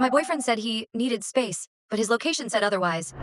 My boyfriend said he needed space, but his location said otherwise.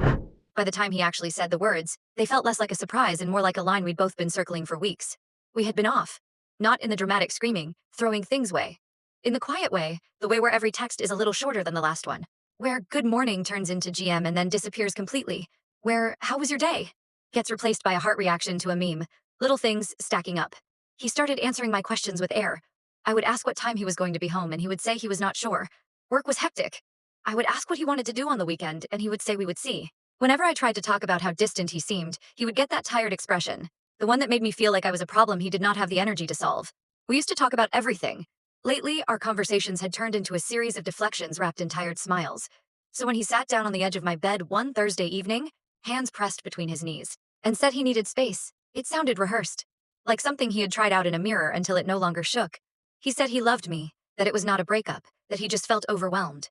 By the time he actually said the words, they felt less like a surprise and more like a line we'd both been circling for weeks. We had been off. Not in the dramatic screaming, throwing things way. In the quiet way, the way where every text is a little shorter than the last one. Where good morning turns into GM and then disappears completely. Where how was your day gets replaced by a heart reaction to a meme. Little things stacking up. He started answering my questions with air. I would ask what time he was going to be home and he would say he was not sure. Work was hectic. I would ask what he wanted to do on the weekend and he would say we would see. Whenever I tried to talk about how distant he seemed, he would get that tired expression, the one that made me feel like I was a problem he did not have the energy to solve. We used to talk about everything. Lately, our conversations had turned into a series of deflections wrapped in tired smiles. So when he sat down on the edge of my bed one Thursday evening, hands pressed between his knees, and said he needed space, it sounded rehearsed, like something he had tried out in a mirror until it no longer shook. He said he loved me, that it was not a breakup, that he just felt overwhelmed.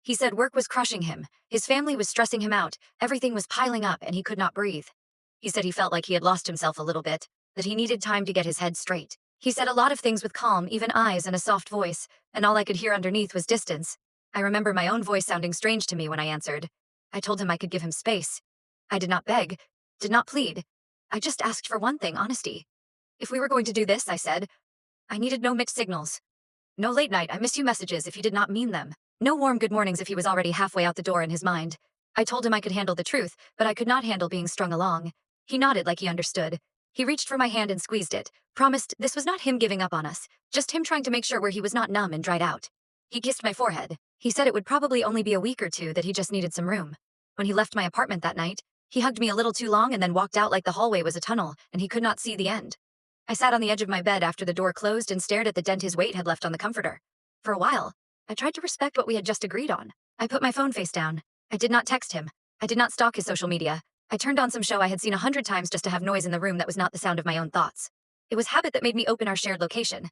He said work was crushing him, his family was stressing him out, everything was piling up and he could not breathe. He said he felt like he had lost himself a little bit, that he needed time to get his head straight. He said a lot of things with calm, even eyes and a soft voice, and all I could hear underneath was distance. I remember my own voice sounding strange to me when I answered. I told him I could give him space. I did not beg, did not plead. I just asked for one thing, honesty. If we were going to do this, I said, I needed no mixed signals. No late night, I miss you messages if he did not mean them. No warm good mornings if he was already halfway out the door in his mind. I told him I could handle the truth, but I could not handle being strung along. He nodded like he understood. He reached for my hand and squeezed it, promised this was not him giving up on us, just him trying to make sure where he was not numb and dried out. He kissed my forehead. He said it would probably only be a week or two, that he just needed some room. When he left my apartment that night, he hugged me a little too long and then walked out like the hallway was a tunnel and he could not see the end. I sat on the edge of my bed after the door closed and stared at the dent his weight had left on the comforter. For a while, I tried to respect what we had just agreed on. I put my phone face down. I did not text him. I did not stalk his social media. I turned on some show I had seen 100 times just to have noise in the room that was not the sound of my own thoughts. It was habit that made me open our shared location.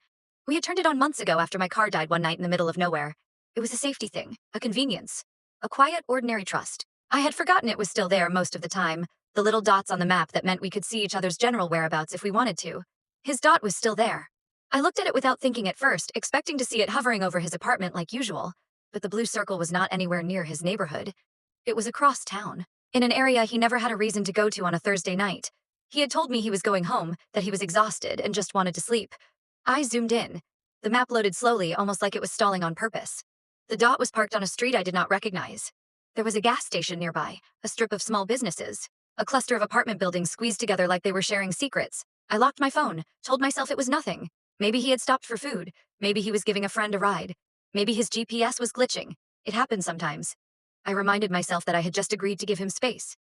We had turned it on months ago after my car died one night in the middle of nowhere. It was a safety thing, a convenience, a quiet, ordinary trust. I had forgotten it was still there most of the time, the little dots on the map that meant we could see each other's general whereabouts if we wanted to. His dot was still there. I looked at it without thinking at first, expecting to see it hovering over his apartment like usual, but the blue circle was not anywhere near his neighborhood. It was across town, in an area he never had a reason to go to on a Thursday night. He had told me he was going home, that he was exhausted and just wanted to sleep. I zoomed in. The map loaded slowly, almost like it was stalling on purpose. The dot was parked on a street I did not recognize. There was a gas station nearby, a strip of small businesses, a cluster of apartment buildings squeezed together like they were sharing secrets. I locked my phone, told myself it was nothing. Maybe he had stopped for food. Maybe he was giving a friend a ride. Maybe his GPS was glitching. It happens sometimes. I reminded myself that I had just agreed to give him space.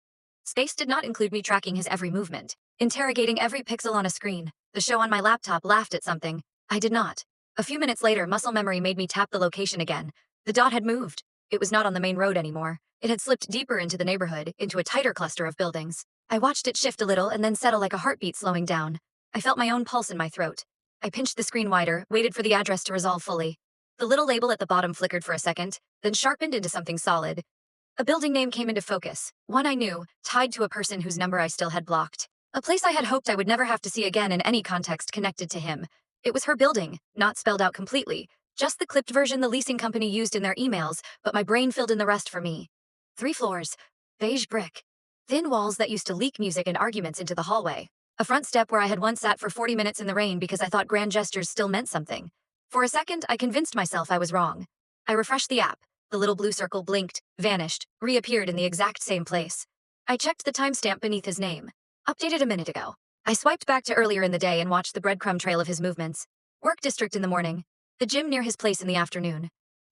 Space did not include me tracking his every movement, interrogating every pixel on a screen. The show on my laptop laughed at something. I did not. A few minutes later, muscle memory made me tap the location again. The dot had moved. It was not on the main road anymore. It had slipped deeper into the neighborhood, into a tighter cluster of buildings. I watched it shift a little and then settle like a heartbeat slowing down. I felt my own pulse in my throat. I pinched the screen wider, waited for the address to resolve fully. The little label at the bottom flickered for a second, then sharpened into something solid. A building name came into focus, one I knew, tied to a person whose number I still had blocked. A place I had hoped I would never have to see again in any context connected to him. It was her building, not spelled out completely, just the clipped version the leasing company used in their emails, but my brain filled in the rest for me. 3 floors, beige brick, thin walls that used to leak music and arguments into the hallway. A front step where I had once sat for 40 minutes in the rain because I thought grand gestures still meant something. For a second, I convinced myself I was wrong. I refreshed the app. The little blue circle blinked, vanished, reappeared in the exact same place. I checked the timestamp beneath his name. Updated a minute ago. I swiped back to earlier in the day and watched the breadcrumb trail of his movements. Work district in the morning. The gym near his place in the afternoon.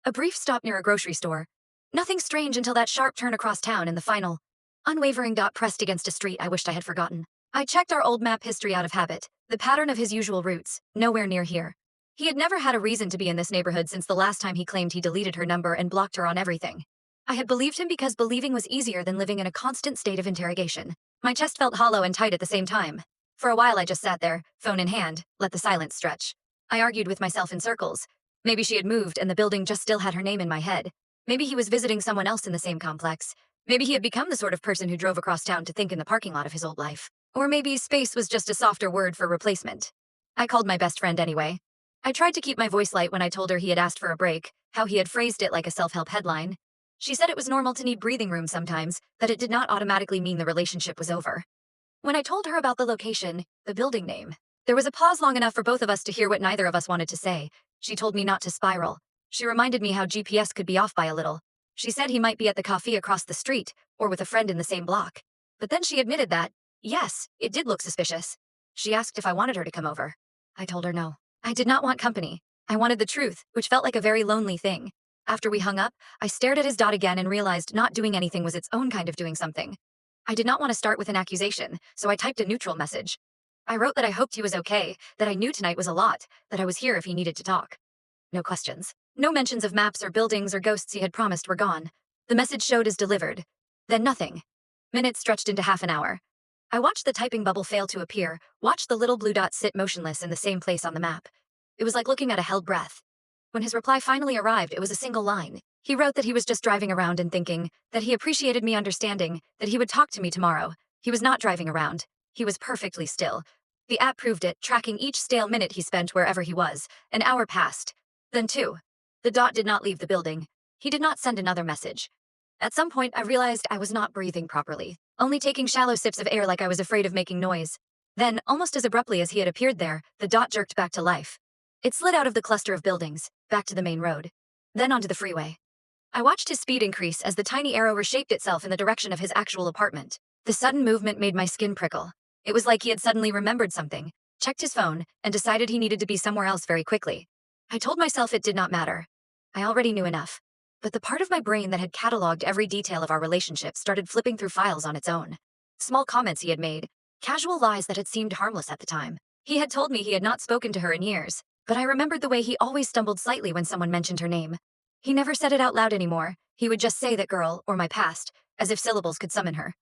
A brief stop near a grocery store. Nothing strange until that sharp turn across town in the final, unwavering dot pressed against a street I wished I had forgotten. I checked our old map history out of habit. The pattern of his usual routes, nowhere near here. He had never had a reason to be in this neighborhood since the last time he claimed he deleted her number and blocked her on everything. I had believed him because believing was easier than living in a constant state of interrogation. My chest felt hollow and tight at the same time. For a while I just sat there, phone in hand, let the silence stretch. I argued with myself in circles. Maybe she had moved and the building just still had her name in my head. Maybe he was visiting someone else in the same complex. Maybe he had become the sort of person who drove across town to think in the parking lot of his old life. Or maybe space was just a softer word for replacement. I called my best friend anyway. I tried to keep my voice light when I told her he had asked for a break, how he had phrased it like a self-help headline. She said it was normal to need breathing room sometimes, that it did not automatically mean the relationship was over. When I told her about the location, the building name, there was a pause long enough for both of us to hear what neither of us wanted to say. She told me not to spiral. She reminded me how GPS could be off by a little. She said he might be at the cafe across the street, or with a friend in the same block. But then she admitted that, yes, it did look suspicious. She asked if I wanted her to come over. I told her no. I did not want company. I wanted the truth, which felt like a very lonely thing. After we hung up, I stared at his dot again and realized not doing anything was its own kind of doing something. I did not want to start with an accusation, so I typed a neutral message. I wrote that I hoped he was okay, that I knew tonight was a lot, that I was here if he needed to talk. No questions. No mentions of maps or buildings or ghosts he had promised were gone. The message showed as delivered. Then nothing. Minutes stretched into half an hour. I watched the typing bubble fail to appear, watched the little blue dot sit motionless in the same place on the map. It was like looking at a held breath. When his reply finally arrived, it was a single line. He wrote that he was just driving around and thinking, that he appreciated me understanding, that he would talk to me tomorrow. He was not driving around. He was perfectly still. The app proved it, tracking each stale minute he spent wherever he was. An hour passed. Then 2. The dot did not leave the building. He did not send another message. At some point, I realized I was not breathing properly, only taking shallow sips of air like I was afraid of making noise. Then, almost as abruptly as he had appeared there, the dot jerked back to life. It slid out of the cluster of buildings, back to the main road. Then onto the freeway. I watched his speed increase as the tiny arrow reshaped itself in the direction of his actual apartment. The sudden movement made my skin prickle. It was like he had suddenly remembered something, checked his phone, and decided he needed to be somewhere else very quickly. I told myself it did not matter. I already knew enough. But the part of my brain that had cataloged every detail of our relationship started flipping through files on its own. Small comments he had made, casual lies that had seemed harmless at the time. He had told me he had not spoken to her in years, but I remembered the way he always stumbled slightly when someone mentioned her name. He never said it out loud anymore. He would just say that girl, or my past, as if syllables could summon her.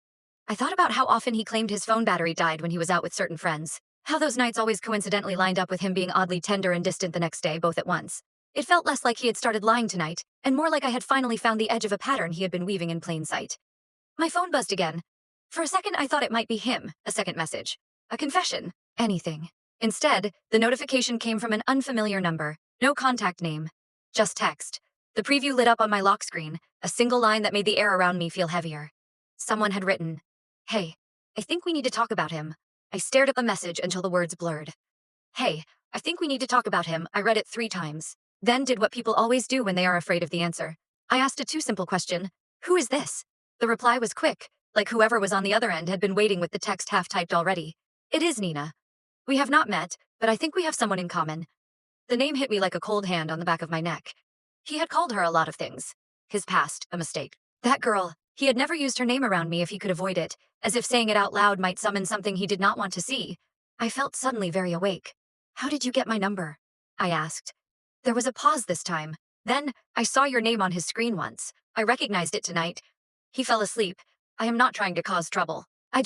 I thought about how often he claimed his phone battery died when he was out with certain friends. How those nights always coincidentally lined up with him being oddly tender and distant the next day, both at once. It felt less like he had started lying tonight, and more like I had finally found the edge of a pattern he had been weaving in plain sight. My phone buzzed again. For a second, I thought it might be him, a second message. A confession. Anything. Instead, the notification came from an unfamiliar number. No contact name. Just text. The preview lit up on my lock screen, a single line that made the air around me feel heavier. Someone had written, "Hey, I think we need to talk about him." I stared at the message until the words blurred. "Hey, I think we need to talk about him." I read it 3 times. Then did what people always do when they are afraid of the answer. I asked a too simple question. Who is this? The reply was quick, like whoever was on the other end had been waiting with the text half-typed already. It is Nina. We have not met, but I think we have someone in common. The name hit me like a cold hand on the back of my neck. He had called her a lot of things. His past, a mistake. That girl, he had never used her name around me if he could avoid it, as if saying it out loud might summon something he did not want to see. I felt suddenly very awake. "How did you get my number?" I asked. There was a pause this time. Then, "I saw your name on his screen once. I recognized it tonight." He fell asleep. "I am not trying to cause trouble. I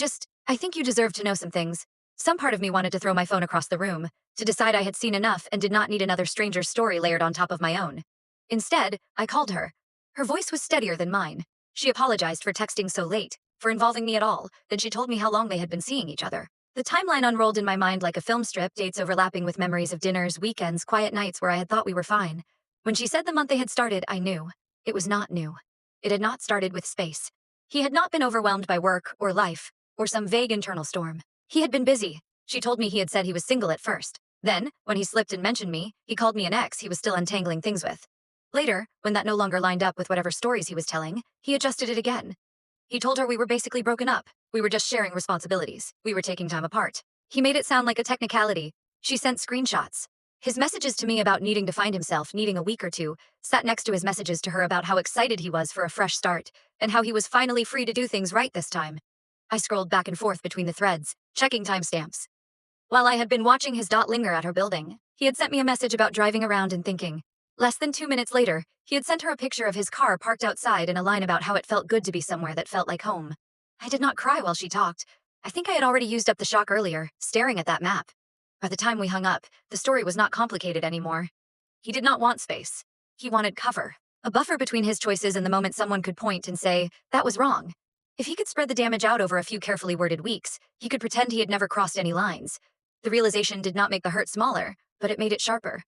think you deserve to know some things." Some part of me wanted to throw my phone across the room, to decide I had seen enough and did not need another stranger's story layered on top of my own. Instead, I called her. Her voice was steadier than mine. She apologized for texting so late, for involving me at all, then she told me how long they had been seeing each other. The timeline unrolled in my mind like a film strip, dates overlapping with memories of dinners, weekends, quiet nights where I had thought we were fine. When she said the month they had started, I knew. It was not new. It had not started with space. He had not been overwhelmed by work, or life, or some vague internal storm. He had been busy. She told me he had said he was single at first. Then, when he slipped and mentioned me, he called me an ex he was still untangling things with. Later, when that no longer lined up with whatever stories he was telling, he adjusted it again. He told her we were basically broken up. We were just sharing responsibilities. We were taking time apart. He made it sound like a technicality. She sent screenshots. His messages to me about needing to find himself, needing a week or two, sat next to his messages to her about how excited he was for a fresh start, and how he was finally free to do things right this time. I scrolled back and forth between the threads, checking timestamps. While I had been watching his dot linger at her building, he had sent me a message about driving around and thinking. Less than 2 minutes later, he had sent her a picture of his car parked outside and a line about how it felt good to be somewhere that felt like home. I did not cry while she talked. I think I had already used up the shock earlier, staring at that map. By the time we hung up, the story was not complicated anymore. He did not want space. He wanted cover. A buffer between his choices and the moment someone could point and say, that was wrong. If he could spread the damage out over a few carefully worded weeks, he could pretend he had never crossed any lines. The realization did not make the hurt smaller, but it made it sharper.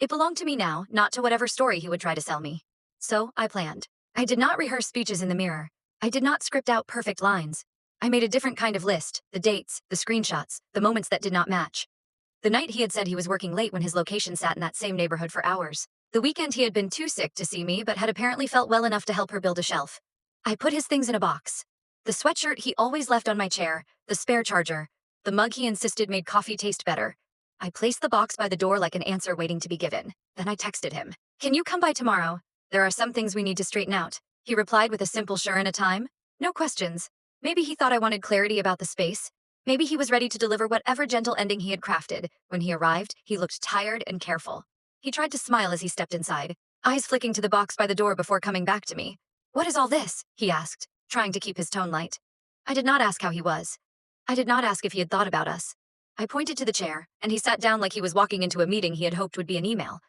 It belonged to me now, not to whatever story he would try to sell me. So, I planned. I did not rehearse speeches in the mirror. I did not script out perfect lines. I made a different kind of list, the dates, the screenshots, the moments that did not match. The night he had said he was working late when his location sat in that same neighborhood for hours. The weekend he had been too sick to see me but had apparently felt well enough to help her build a shelf. I put his things in a box. The sweatshirt he always left on my chair, the spare charger, the mug he insisted made coffee taste better. I placed the box by the door like an answer waiting to be given. Then I texted him. "Can you come by tomorrow? There are some things we need to straighten out." He replied with a simple sure and a time. No questions. Maybe he thought I wanted clarity about the space. Maybe he was ready to deliver whatever gentle ending he had crafted. When he arrived, he looked tired and careful. He tried to smile as he stepped inside, eyes flicking to the box by the door before coming back to me. "What is all this?" he asked, trying to keep his tone light. I did not ask how he was. I did not ask if he had thought about us. I pointed to the chair, and he sat down like he was walking into a meeting he had hoped would be an email.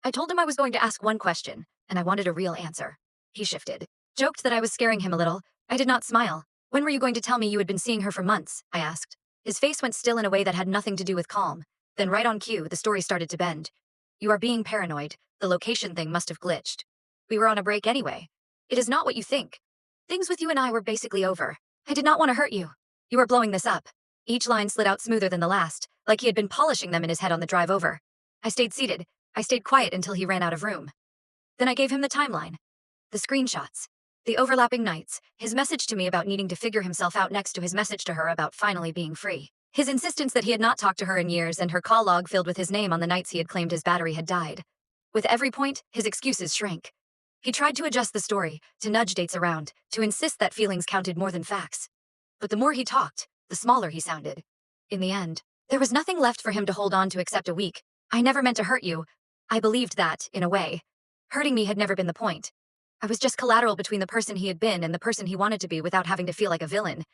I told him I was going to ask one question, and I wanted a real answer. He shifted. Joked that I was scaring him a little. I did not smile. "When were you going to tell me you had been seeing her for months?" I asked. His face went still in a way that had nothing to do with calm. Then right on cue, the story started to bend. "You are being paranoid. The location thing must have glitched. We were on a break anyway. It is not what you think. Things with you and I were basically over. I did not want to hurt you. You are blowing this up." Each line slid out smoother than the last, like he had been polishing them in his head on the drive over. I stayed seated. I stayed quiet until he ran out of room. Then I gave him the timeline. The screenshots. The overlapping nights, his message to me about needing to figure himself out next to his message to her about finally being free. His insistence that he had not talked to her in years and her call log filled with his name on the nights he had claimed his battery had died. With every point, his excuses shrank. He tried to adjust the story, to nudge dates around, to insist that feelings counted more than facts. But the more he talked, the smaller he sounded. In the end, there was nothing left for him to hold on to except a weak, "I never meant to hurt you." I believed that, in a way. Hurting me had never been the point. I was just collateral between the person he had been and the person he wanted to be without having to feel like a villain.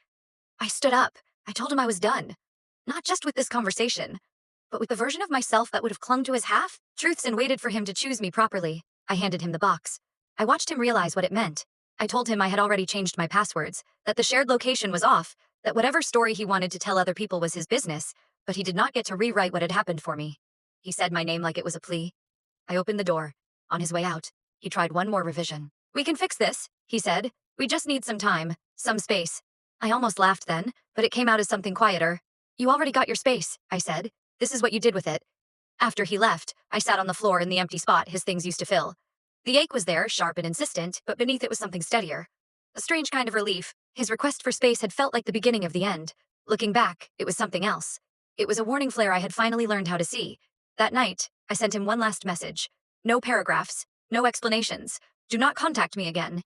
I stood up. I told him I was done. Not just with this conversation, but with the version of myself that would have clung to his half-truths and waited for him to choose me properly. I handed him the box. I watched him realize what it meant. I told him I had already changed my passwords, that the shared location was off, that whatever story he wanted to tell other people was his business, but he did not get to rewrite what had happened for me. He said my name like it was a plea. I opened the door. On his way out, he tried one more revision. "We can fix this," he said. "We just need some time, some space." I almost laughed then, but it came out as something quieter. "You already got your space," I said. "This is what you did with it." After he left, I sat on the floor in the empty spot his things used to fill. The ache was there, sharp and insistent, but beneath it was something steadier. A strange kind of relief. His request for space had felt like the beginning of the end. Looking back, it was something else. It was a warning flare I had finally learned how to see. That night, I sent him one last message. No paragraphs, no explanations. "Do not contact me again."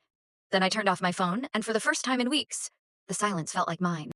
Then I turned off my phone, and for the first time in weeks, the silence felt like mine.